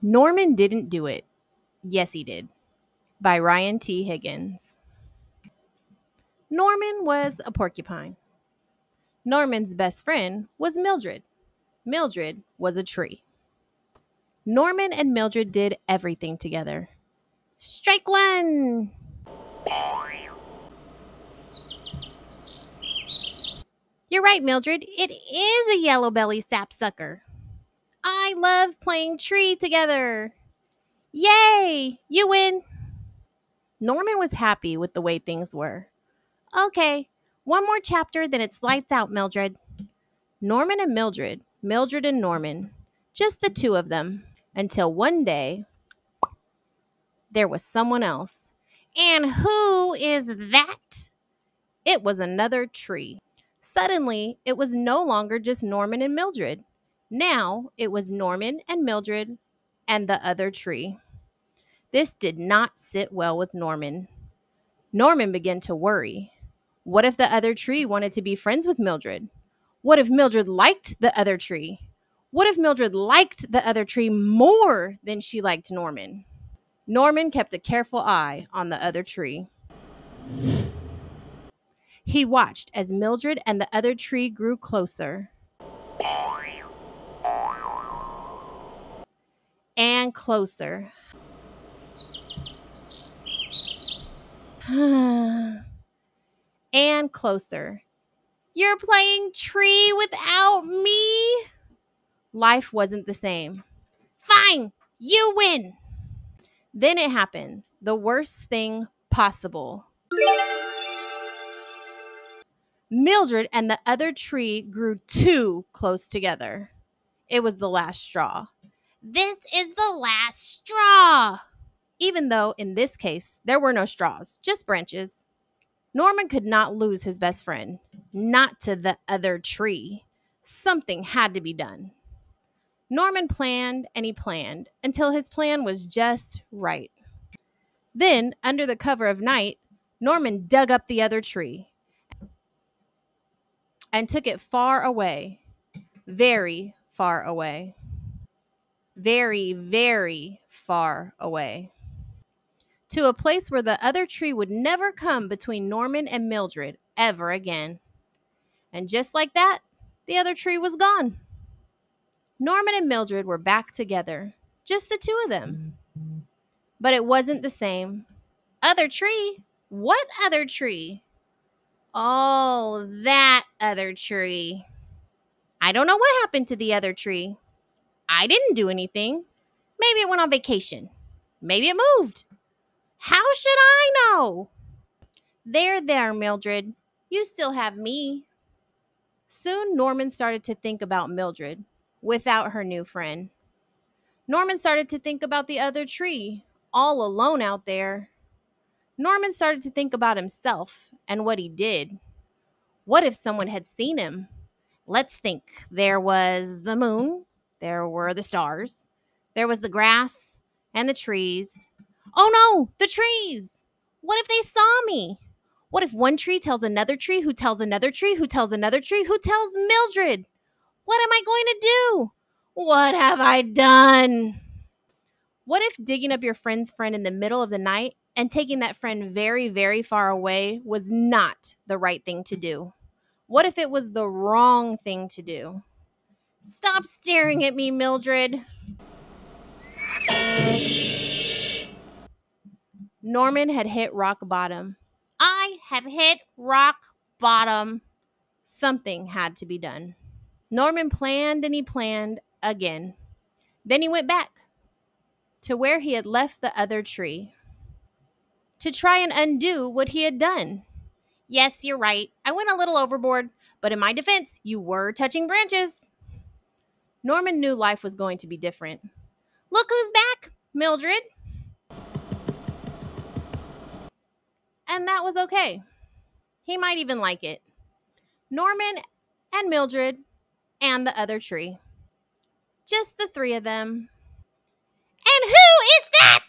Norman Didn't Do It. Yes, He Did, by Ryan T. Higgins. Norman was a porcupine. Norman's best friend was Mildred. Mildred was a tree. Norman and Mildred did everything together. Strike one! You're right, Mildred. It is a yellow belly sapsucker. I love playing tree together. Yay! You win. Norman was happy with the way things were. Okay, one more chapter, then it's lights out, Mildred. Norman and Mildred, Mildred and Norman, just the two of them, until one day there was someone else. And who is that? It was another tree. Suddenly, it was no longer just Norman and Mildred. Now it was Norman and Mildred and the other tree. This did not sit well with Norman. Norman began to worry. What if the other tree wanted to be friends with Mildred? What if Mildred liked the other tree? What if Mildred liked the other tree more than she liked Norman? Norman kept a careful eye on the other tree. He watched as Mildred and the other tree grew closer and closer. And closer. You're playing tree without me? Life wasn't the same. Fine, you win. Then it happened. The worst thing possible. Mildred and the other tree grew too close together. It was the last straw. This is the last straw. Even though in this case, there were no straws, just branches. Norman could not lose his best friend. Not to the other tree. Something had to be done. Norman planned and he planned until his plan was just right. Then, under the cover of night, Norman dug up the other tree and took it far away. Very far away. Very, very far away. To a place where the other tree would never come between Norman and Mildred ever again. And just like that, the other tree was gone. Norman and Mildred were back together, just the two of them. But it wasn't the same. Other tree? What other tree? Oh, that other tree. I don't know what happened to the other tree. I didn't do anything. Maybe it went on vacation. Maybe it moved. How should I know? There, Mildred. You still have me. Soon, Norman started to think about Mildred without her new friend. Norman started to think about the other tree, all alone out there. Norman started to think about himself and what he did. What if someone had seen him? Let's think. There was the moon. There were the stars. There was the grass and the trees. Oh no, the trees! What if they saw me? What if one tree tells another tree who tells another tree who tells another tree who tells Mildred? What am I going to do? What have I done? What if digging up your friend's friend in the middle of the night and taking that friend very, very far away was not the right thing to do? What if it was the wrong thing to do? Stop staring at me, Mildred. Norman had hit rock bottom. I have hit rock bottom. Something had to be done. Norman planned and he planned again. Then he went back to where he had left the other tree to try and undo what he had done. Yes, you're right. I went a little overboard, but in my defense, you were touching branches. Norman knew life was going to be different. Look who's back, Mildred. And that was okay. He might even like it. Norman and Mildred and the other tree. Just the three of them. And who is that?